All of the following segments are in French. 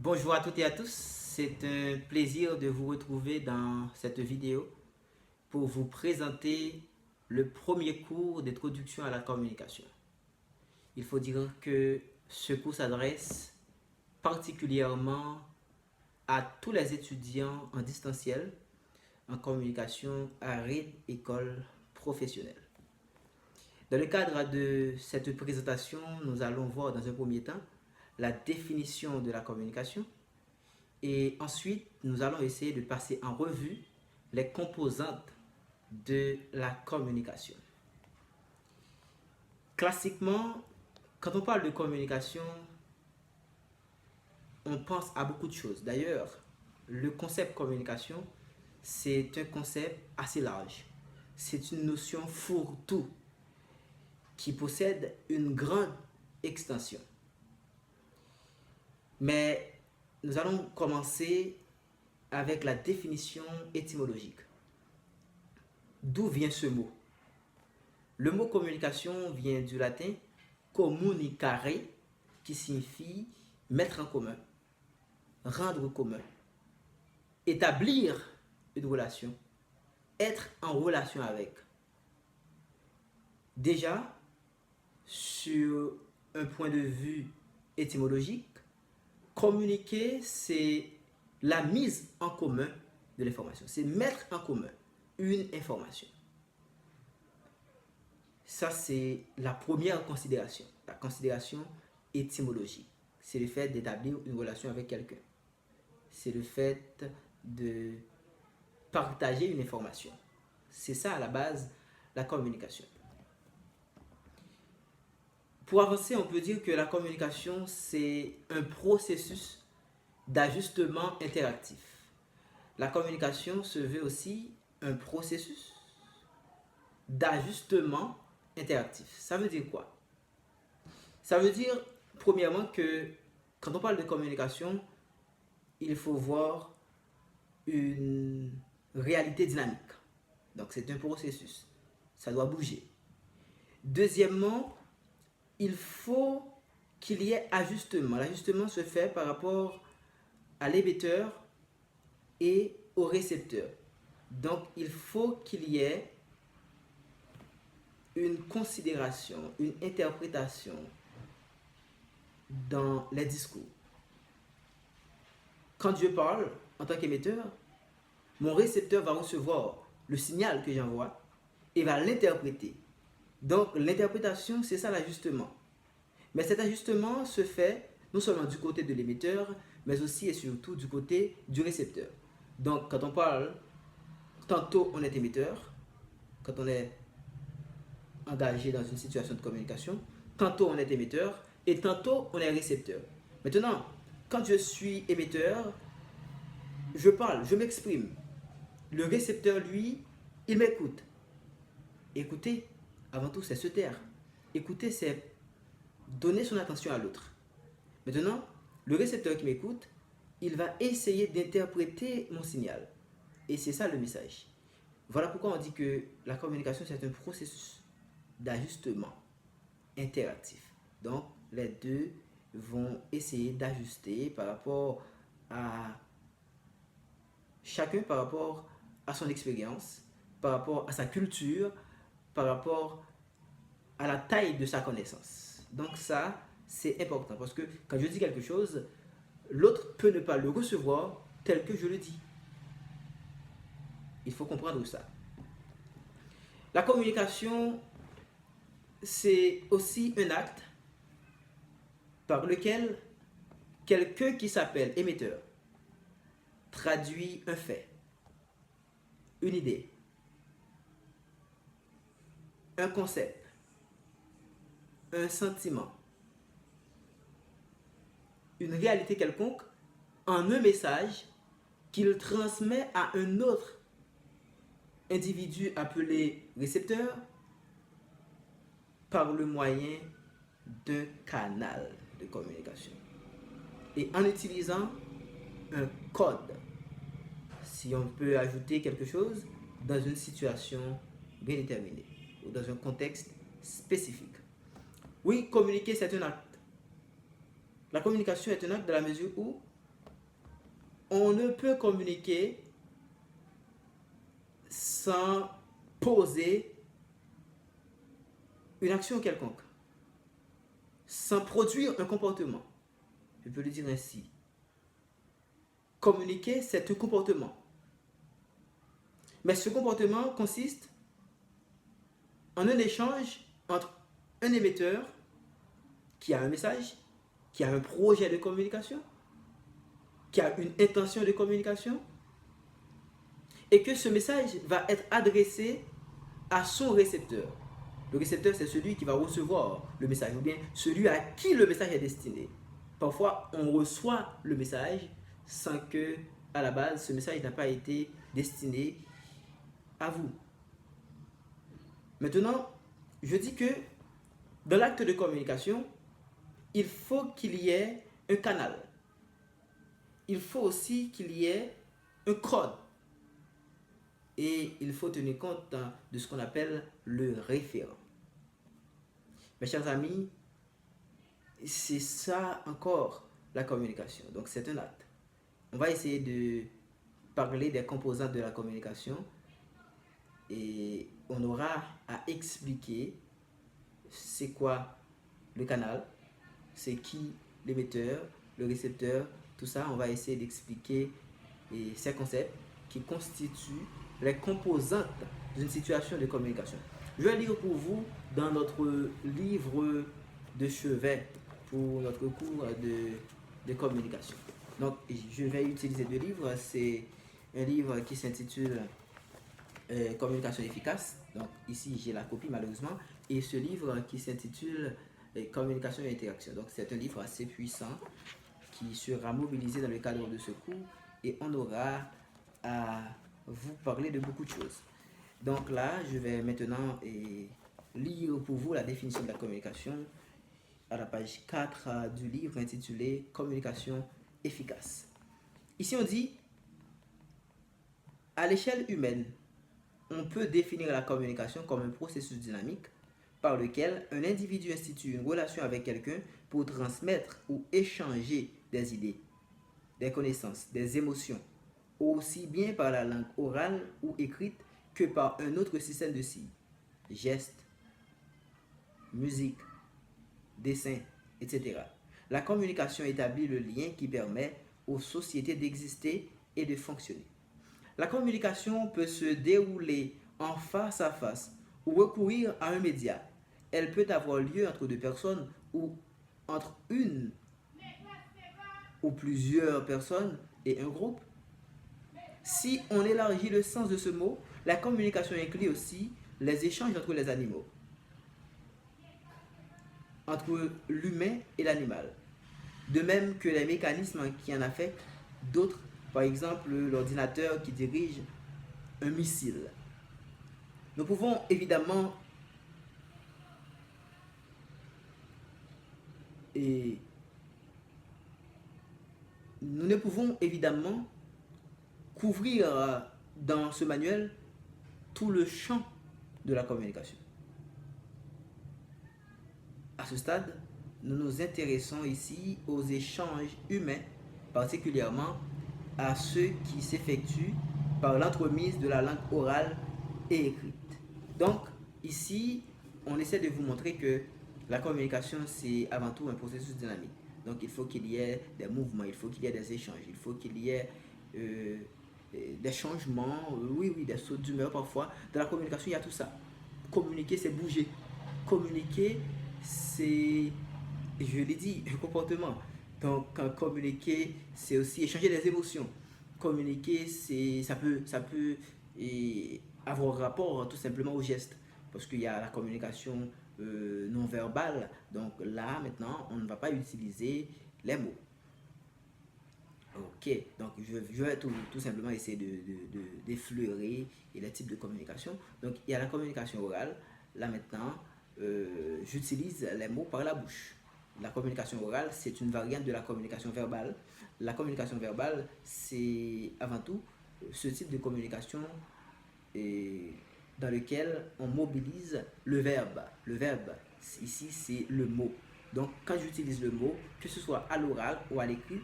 Bonjour à toutes et à tous, c'est un plaisir de vous retrouver dans cette vidéo pour vous présenter le premier cours d'introduction à la communication. Il faut dire que ce cours s'adresse particulièrement à tous les étudiants en distanciel en communication à RID École professionnelle. Dans le cadre de cette présentation, nous allons voir dans un premier temps la définition de la communication et ensuite nous allons essayer de passer en revue les composantes de la communication. Classiquement, quand on parle de communication, on pense à beaucoup de choses. D'ailleurs, le concept communication, c'est un concept assez large. C'est une notion fourre-tout qui possède une grande extension. Mais nous allons commencer avec la définition étymologique. D'où vient ce mot? Le mot communication vient du latin communicare, qui signifie mettre en commun, rendre commun, établir une relation, être en relation avec. Déjà, sur un point de vue étymologique, communiquer, c'est la mise en commun de l'information. C'est mettre en commun une information. Ça, c'est la première considération, la considération étymologique. C'est le fait d'établir une relation avec quelqu'un. C'est le fait de partager une information. C'est ça, à la base, la communication. Pour avancer, on peut dire que la communication, c'est un processus d'ajustement interactif. La communication se veut aussi un processus d'ajustement interactif. Ça veut dire quoi? Ça veut dire, premièrement, que quand on parle de communication, il faut voir une réalité dynamique. Donc, c'est un processus. Ça doit bouger. Deuxièmement, il faut qu'il y ait ajustement. L'ajustement se fait par rapport à l'émetteur et au récepteur. Donc, il faut qu'il y ait une considération, une interprétation dans les discours. Quand je parle en tant qu'émetteur, mon récepteur va recevoir le signal que j'envoie et va l'interpréter. Donc, l'interprétation, c'est ça l'ajustement. Mais cet ajustement se fait non seulement du côté de l'émetteur, mais aussi et surtout du côté du récepteur. Donc, quand on parle, tantôt on est émetteur, quand on est engagé dans une situation de communication, tantôt on est émetteur et tantôt on est récepteur. Maintenant, quand je suis émetteur, je parle, je m'exprime. Le récepteur, lui, il m'écoute. Écouter, avant tout, c'est se taire. Écouter, c'est donner son attention à l'autre. Maintenant, le récepteur qui m'écoute, il va essayer d'interpréter mon signal. Et c'est ça le message. Voilà pourquoi on dit que la communication, c'est un processus d'ajustement interactif. Donc, les deux vont essayer d'ajuster par rapport à chacun, par rapport à son expérience, par rapport à sa culture, par rapport à la taille de sa connaissance. Donc ça, c'est important parce que quand je dis quelque chose, l'autre peut ne pas le recevoir tel que je le dis. Il faut comprendre ça. La communication, c'est aussi un acte par lequel quelqu'un qui s'appelle émetteur traduit un fait, une idée, un concept, un sentiment, une réalité quelconque en un message qu'il transmet à un autre individu appelé récepteur par le moyen d'un canal de communication et en utilisant un code, si on peut ajouter quelque chose dans une situation bien déterminée ou dans un contexte spécifique. Oui, communiquer, c'est un acte. La communication est un acte dans la mesure où on ne peut communiquer sans poser une action quelconque, sans produire un comportement. Je peux le dire ainsi. Communiquer, c'est un comportement. Mais ce comportement consiste en un échange entre un émetteur qui a un message, qui a un projet de communication, qui a une intention de communication, et que ce message va être adressé à son récepteur. Le récepteur, c'est celui qui va recevoir le message, ou bien celui à qui le message est destiné. Parfois, on reçoit le message sans que, à la base, ce message n'a pas été destiné à vous. Maintenant, je dis que dans l'acte de communication, il faut qu'il y ait un canal. Il faut aussi qu'il y ait un code. Et il faut tenir compte de ce qu'on appelle le référent. Mes chers amis, c'est ça encore la communication. Donc c'est un acte. On va essayer de parler des composantes de la communication et on aura à expliquer c'est quoi le canal, c'est qui l'émetteur, le récepteur, tout ça. On va essayer d'expliquer ces concepts qui constituent les composantes d'une situation de communication. Je vais lire pour vous dans notre livre de chevet pour notre cours de communication. Donc, je vais utiliser deux livres. C'est un livre qui s'intitule Communication efficace. Donc, ici, j'ai la copie malheureusement. Et ce livre qui s'intitule Communication et interaction. Donc, c'est un livre assez puissant qui sera mobilisé dans le cadre de ce cours et on aura à vous parler de beaucoup de choses. Donc là, je vais maintenant lire pour vous la définition de la communication à la page 4 du livre intitulé Communication efficace. Ici, on dit, à l'échelle humaine, on peut définir la communication comme un processus dynamique par lequel un individu institue une relation avec quelqu'un pour transmettre ou échanger des idées, des connaissances, des émotions, aussi bien par la langue orale ou écrite que par un autre système de signes, gestes, musique, dessin, etc. La communication établit le lien qui permet aux sociétés d'exister et de fonctionner. La communication peut se dérouler en face à face ou recourir à un média. Elle peut avoir lieu entre deux personnes ou entre une ou plusieurs personnes et un groupe. Si on élargit le sens de ce mot, la communication inclut aussi les échanges entre les animaux, entre l'humain et l'animal, de même que les mécanismes qui en affectent d'autres, par exemple l'ordinateur qui dirige un missile. Nous pouvons évidemment nous ne pouvons évidemment couvrir dans ce manuel tout le champ de la communication. À ce stade, nous nous intéressons ici aux échanges humains, particulièrement à ceux qui s'effectuent par l'entremise de la langue orale et écrite. Donc, ici, on essaie de vous montrer que la communication, c'est avant tout un processus dynamique. Donc, il faut qu'il y ait des mouvements, il faut qu'il y ait des échanges, il faut qu'il y ait des changements, oui, des sauts d'humeur parfois. Dans la communication, il y a tout ça. Communiquer, c'est bouger. Communiquer, c'est, je l'ai dit, un comportement. Donc, communiquer, c'est aussi échanger des émotions. Communiquer, ça peut avoir rapport tout simplement au geste. Parce qu'il y a la communication non verbale. Donc là, maintenant, on ne va pas utiliser les mots. Ok, donc je vais tout simplement essayer d'effleurer les types de communication. Donc il y a la communication orale. Là maintenant, j'utilise les mots par la bouche. La communication orale, c'est une variante de la communication verbale. La communication verbale, c'est avant tout ce type de communication dans lequel on mobilise le verbe. Le verbe, ici, c'est le mot. Donc quand j'utilise le mot, que ce soit à l'oral ou à l'écrit,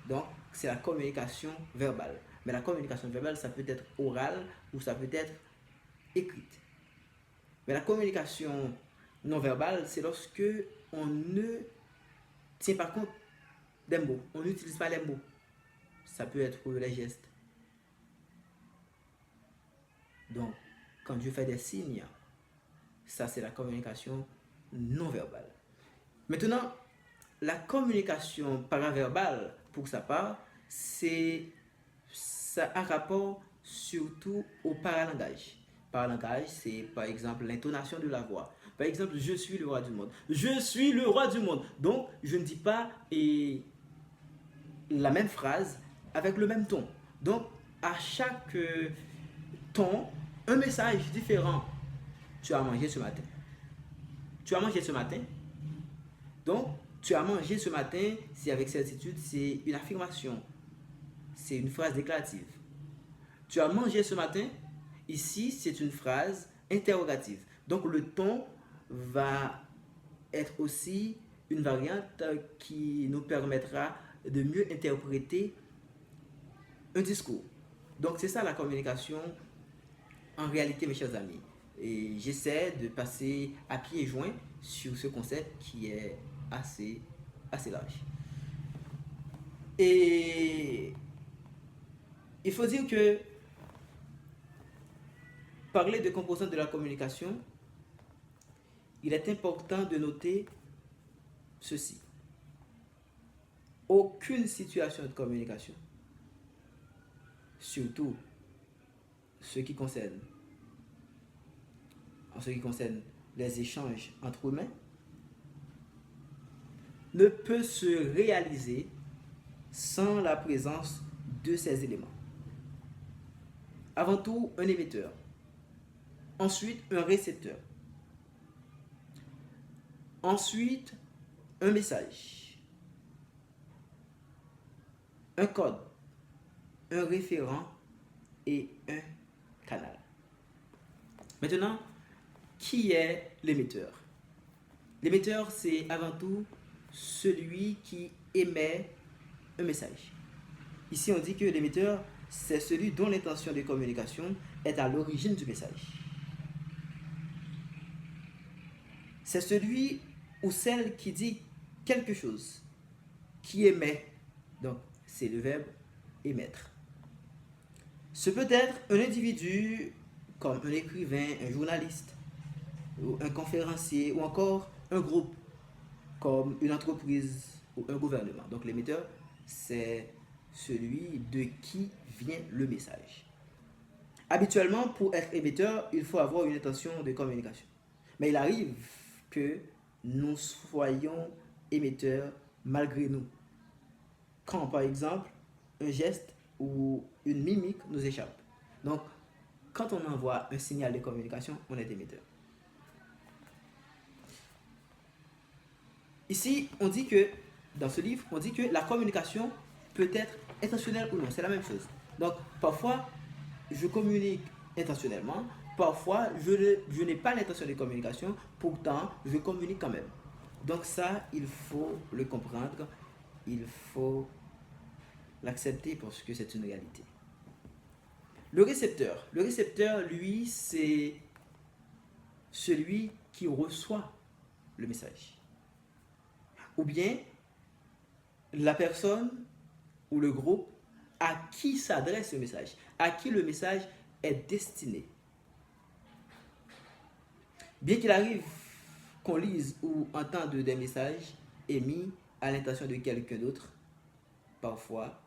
donc c'est la communication verbale. Mais la communication verbale, ça peut être orale ou ça peut être écrite. Mais la communication non verbale, c'est lorsque on ne tient pas compte des mots. On n'utilise pas les mots. Ça peut être les gestes. Donc, quand je fais des signes, ça c'est la communication non verbale. Maintenant, la communication paraverbale, pour sa part, ça a rapport surtout au paralangage. Paralangage, c'est par exemple l'intonation de la voix. Par exemple, je suis le roi du monde. Je suis le roi du monde. Donc, je ne dis pas la même phrase avec le même ton. Donc, à chaque ton, un message différent. Tu as mangé ce matin. Tu as mangé ce matin. Donc, tu as mangé ce matin, c'est avec certitude, c'est une affirmation. C'est une phrase déclarative. Tu as mangé ce matin, ici, c'est une phrase interrogative. Donc, le ton va être aussi une variante qui nous permettra de mieux interpréter un discours. Donc, c'est ça la communication en réalité, mes chers amis. Et j'essaie de passer à pieds joints sur ce concept qui est assez large. Et il faut dire que parler de composantes de la communication, il est important de noter ceci. Aucune situation de communication, surtout en ce qui concerne les échanges entre humains, ne peut se réaliser sans la présence de ces éléments. Avant tout, un émetteur. Ensuite, un récepteur. Ensuite, un message. Un code. Un référent et un canal. Maintenant, qui est l'émetteur? L'émetteur, c'est avant tout celui qui émet un message. Ici, on dit que l'émetteur, c'est celui dont l'intention de communication est à l'origine du message. C'est celui ou celle qui dit quelque chose, qui émet. Donc, c'est le verbe émettre. Ce peut être un individu comme un écrivain, un journaliste, ou un conférencier, ou encore un groupe comme une entreprise ou un gouvernement. Donc l'émetteur, c'est celui de qui vient le message. Habituellement, pour être émetteur, il faut avoir une intention de communication. Mais il arrive que nous soyons émetteurs malgré nous. Quand, par exemple, un geste ou une mimique nous échappe. Donc, quand on envoie un signal de communication, on est émetteur. Ici, on dit que, dans ce livre, on dit que la communication peut être intentionnelle ou non. C'est la même chose. Donc, parfois, je communique intentionnellement. Parfois, je n'ai pas l'intention de communication. Pourtant, je communique quand même. Donc ça, il faut le comprendre. Il faut l'accepter parce que c'est une réalité. Le récepteur, lui, c'est celui qui reçoit le message. Ou bien la personne ou le groupe à qui s'adresse le message, à qui le message est destiné. Bien qu'il arrive qu'on lise ou entende des messages émis à l'intention de quelqu'un d'autre, parfois,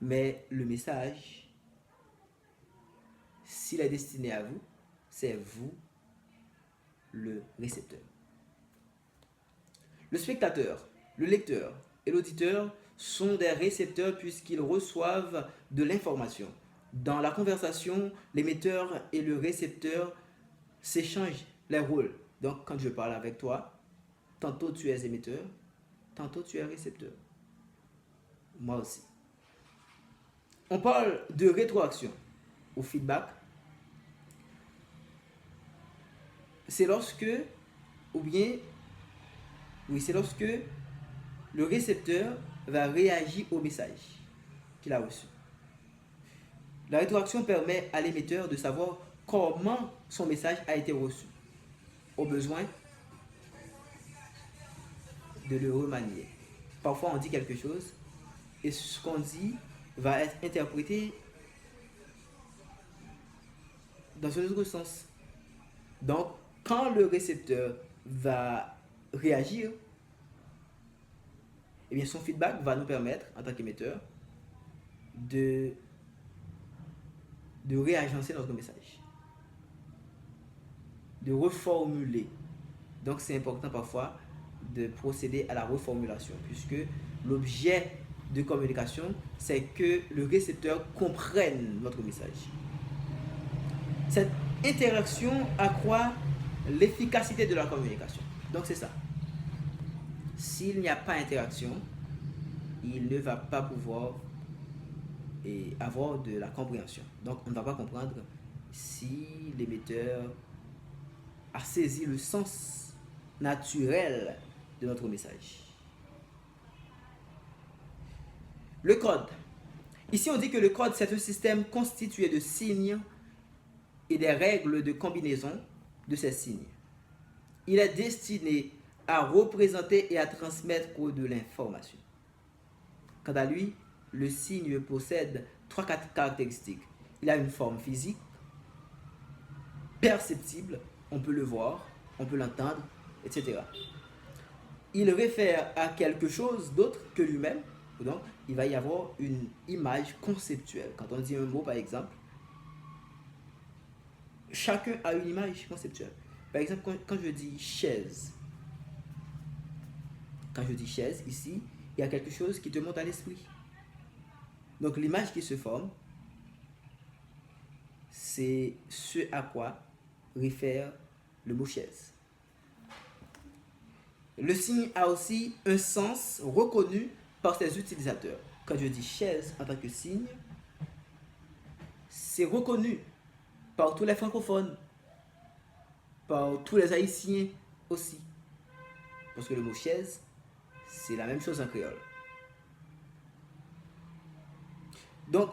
mais le message, s'il est destiné à vous, c'est vous le récepteur. Le spectateur, le lecteur et l'auditeur sont des récepteurs puisqu'ils reçoivent de l'information. Dans la conversation, l'émetteur et le récepteur s'échangent les rôles. Donc, quand je parle avec toi, tantôt tu es émetteur, tantôt tu es récepteur. Moi aussi. On parle de rétroaction ou feedback. C'est lorsque le récepteur va réagir au message qu'il a reçu. La rétroaction permet à l'émetteur de savoir comment son message a été reçu, au besoin de le remanier. Parfois on dit quelque chose et ce qu'on dit va être interprété dans un autre sens. Donc, quand le récepteur va réagir, eh bien, son feedback va nous permettre, en tant qu'émetteur, de réagencer notre message, de reformuler. Donc, c'est important parfois de procéder à la reformulation, puisque l'objet de communication, c'est que le récepteur comprenne notre message. Cette interaction accroît l'efficacité de la communication. Donc, c'est ça. S'il n'y a pas d'interaction, il ne va pas pouvoir avoir de la compréhension. Donc, on ne va pas comprendre si l'émetteur a saisi le sens naturel de notre message. Le code. Ici, on dit que le code, c'est un système constitué de signes et des règles de combinaison de ces signes. Il est destiné à représenter et à transmettre de l'information. Quant à lui, le signe possède 3 caractéristiques. Il a une forme physique, perceptible, on peut le voir, on peut l'entendre, etc. Il réfère à quelque chose d'autre que lui-même, donc il va y avoir une image conceptuelle. Quand on dit un mot, par exemple, chacun a une image conceptuelle. Par exemple, quand je dis chaise, ici, il y a quelque chose qui te monte à l'esprit. Donc l'image qui se forme, c'est ce à quoi réfère le mot chaise. Le signe a aussi un sens reconnu par ses utilisateurs. Quand je dis chaise en tant que signe, c'est reconnu par tous les francophones, par tous les haïtiens aussi. Parce que le mot chaise, c'est la même chose en créole. Donc,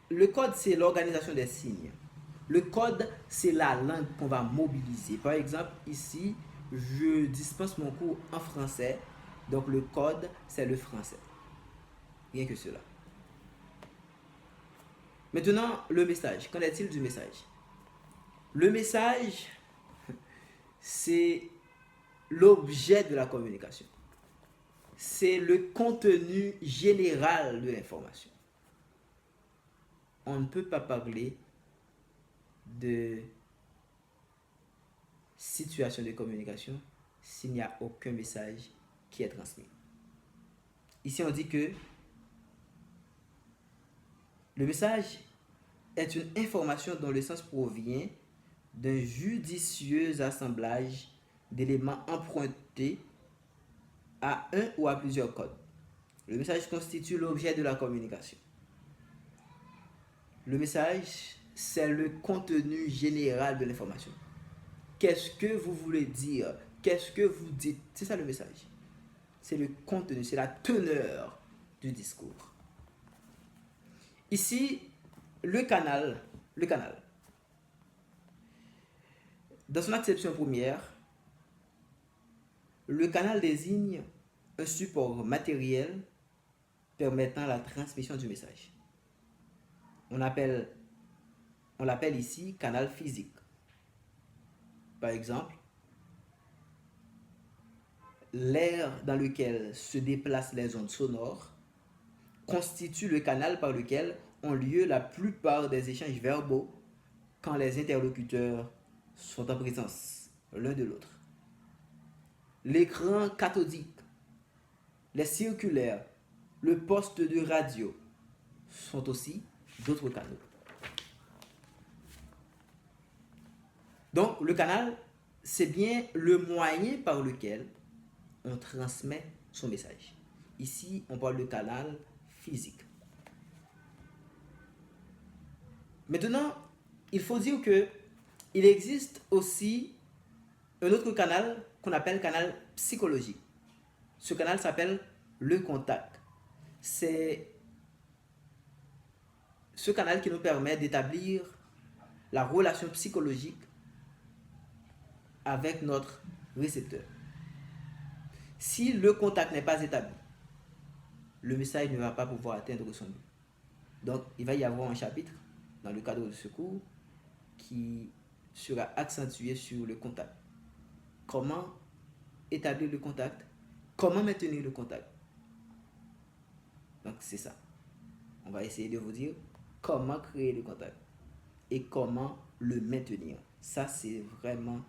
le code, c'est l'organisation des signes. Le code, c'est la langue qu'on va mobiliser. Par exemple, ici, je dispense mon cours en français. Donc, le code, c'est le français. Rien que cela. Maintenant, le message. Qu'en est-il du message? Le message, c'est l'objet de la communication. C'est le contenu général de l'information. On ne peut pas parler de situation de communication s'il n'y a aucun message qui est transmis. Ici, on dit que le message est une information dont le sens provient d'un judicieux assemblage d'éléments empruntés à un ou à plusieurs codes. Le message constitue l'objet de la communication. Le message, c'est le contenu général de l'information. Qu'est-ce que vous voulez dire? Qu'est-ce que vous dites? C'est ça le message. C'est le contenu, c'est la teneur du discours. Ici, le canal. Dans son acception première, le canal désigne un support matériel permettant la transmission du message. On l'appelle ici canal physique. Par exemple, l'air dans lequel se déplacent les ondes sonores constitue le canal par lequel ont lieu la plupart des échanges verbaux quand les interlocuteurs sont en présence l'un de l'autre. L'écran cathodique, les circulaires, le poste de radio sont aussi d'autres canaux. Donc, le canal, c'est bien le moyen par lequel on transmet son message. Ici, on parle de canal physique. Maintenant, il faut dire que il existe aussi un autre canal qu'on appelle canal psychologique. Ce canal s'appelle le contact. C'est ce canal qui nous permet d'établir la relation psychologique avec notre récepteur. Si le contact n'est pas établi, le message ne va pas pouvoir atteindre son but. Donc, il va y avoir un chapitre dans le cadre de ce cours qui sera accentué sur le contact. Comment établir le contact? Comment maintenir le contact? Donc, c'est ça. On va essayer de vous dire comment créer le contact et comment le maintenir. Ça, c'est vraiment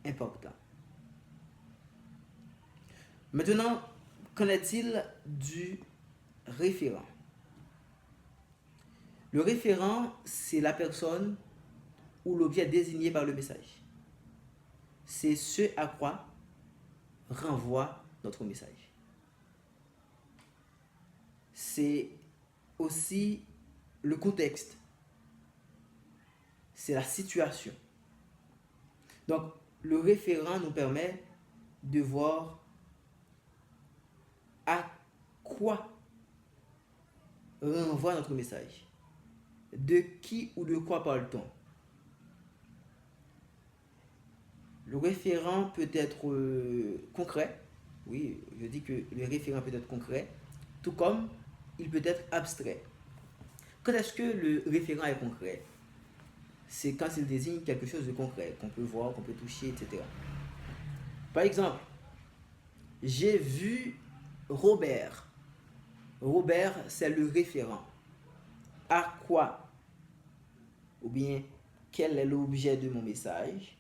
important. Maintenant, qu'en est-il du référent? Le référent, c'est la personne ou l'objet désigné par le message. C'est ce à quoi renvoie notre message. C'est aussi le contexte. C'est la situation. Donc, le référent nous permet de voir à quoi renvoie notre message. De qui ou de quoi parle-t-on? Le référent peut être concret. Oui, je dis que le référent peut être concret, tout comme il peut être abstrait. Quand est-ce que le référent est concret? C'est quand il désigne quelque chose de concret, qu'on peut voir, qu'on peut toucher, etc. Par exemple, j'ai vu Robert. Robert, c'est le référent. À quoi? Ou bien, quel est l'objet de mon message?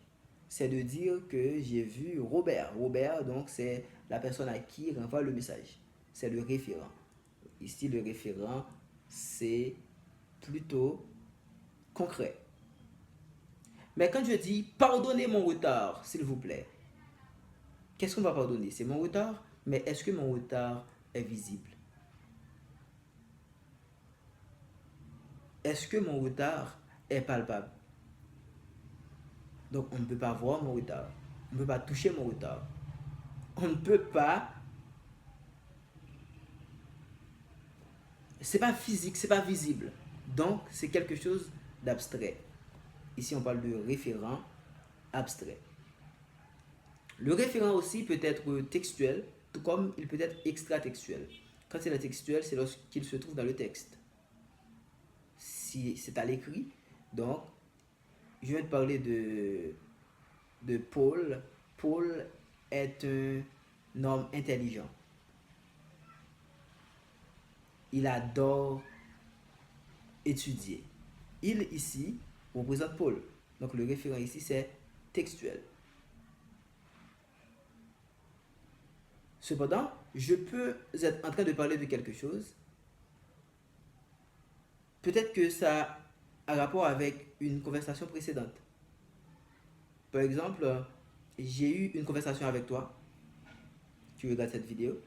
C'est de dire que j'ai vu Robert. Robert, donc, c'est la personne à qui renvoie le message. C'est le référent. Ici, le référent, c'est plutôt concret. Mais quand je dis « pardonnez mon retard, s'il vous plaît », qu'est-ce qu'on va pardonner? C'est mon retard, mais est-ce que mon retard est visible? Est-ce que mon retard est palpable? Donc, on ne peut pas voir mon retard. On ne peut pas toucher mon retard. On ne peut pas... C'est pas physique, c'est pas visible. Donc, c'est quelque chose d'abstrait. Ici, on parle de référent abstrait. Le référent aussi peut être textuel, tout comme il peut être extratextuel. Quand il est textuel, c'est lorsqu'il se trouve dans le texte. Si c'est à l'écrit, donc, je viens de parler de Paul. Paul est un homme intelligent. Il adore étudier. Il, ici, représente Paul. Donc, le référent ici, c'est textuel. Cependant, je peux être en train de parler de quelque chose. Peut-être que ça a rapport avec une conversation précédente. Par exemple, j'ai eu une conversation avec toi. Tu regardes cette vidéo.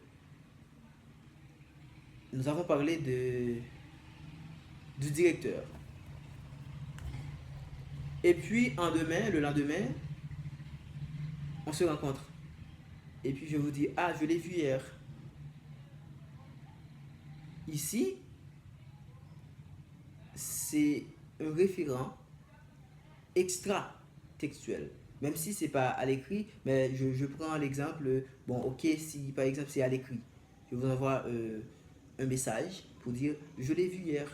Nous avons parlé du directeur. Et puis, le lendemain, on se rencontre. Et puis, je vous dis, ah, je l'ai vu hier. Ici, c'est un référent extra-textuel. Même si c'est pas à l'écrit, mais je prends l'exemple, bon, ok, si par exemple c'est à l'écrit, je vous envoie un message pour dire, je l'ai vu hier.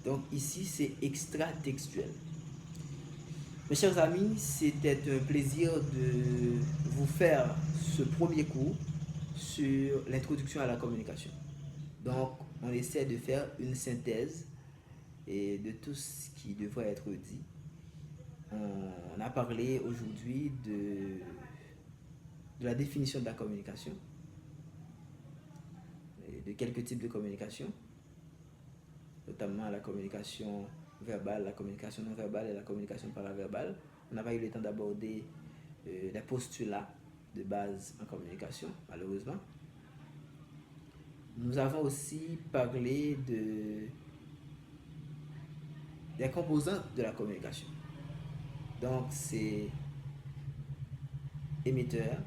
Donc ici, c'est extra-textuel. Mes chers amis, c'était un plaisir de vous faire ce premier cours sur l'introduction à la communication. Donc, on essaie de faire une synthèse et de tout ce qui devrait être dit. On a parlé aujourd'hui de la définition de la communication, et de quelques types de communication, notamment la communication verbale, la communication non verbale et la communication paraverbale. On n'a pas eu le temps d'aborder les postulats de base en communication, malheureusement. Nous avons aussi parlé des composantes de la communication. Donc, c'est émetteur,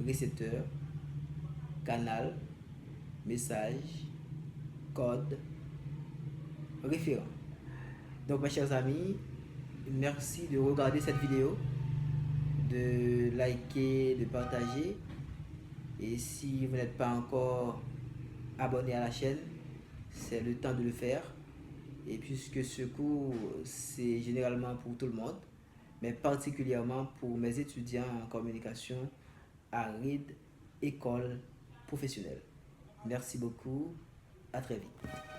récepteur, canal, message, code, référent. Donc mes chers amis, merci de regarder cette vidéo, de liker, de partager. Et si vous n'êtes pas encore abonné à la chaîne, c'est le temps de le faire. Et puisque ce cours, c'est généralement pour tout le monde, mais particulièrement pour mes étudiants en communication à RID École Professionnelle. Merci beaucoup, à très vite.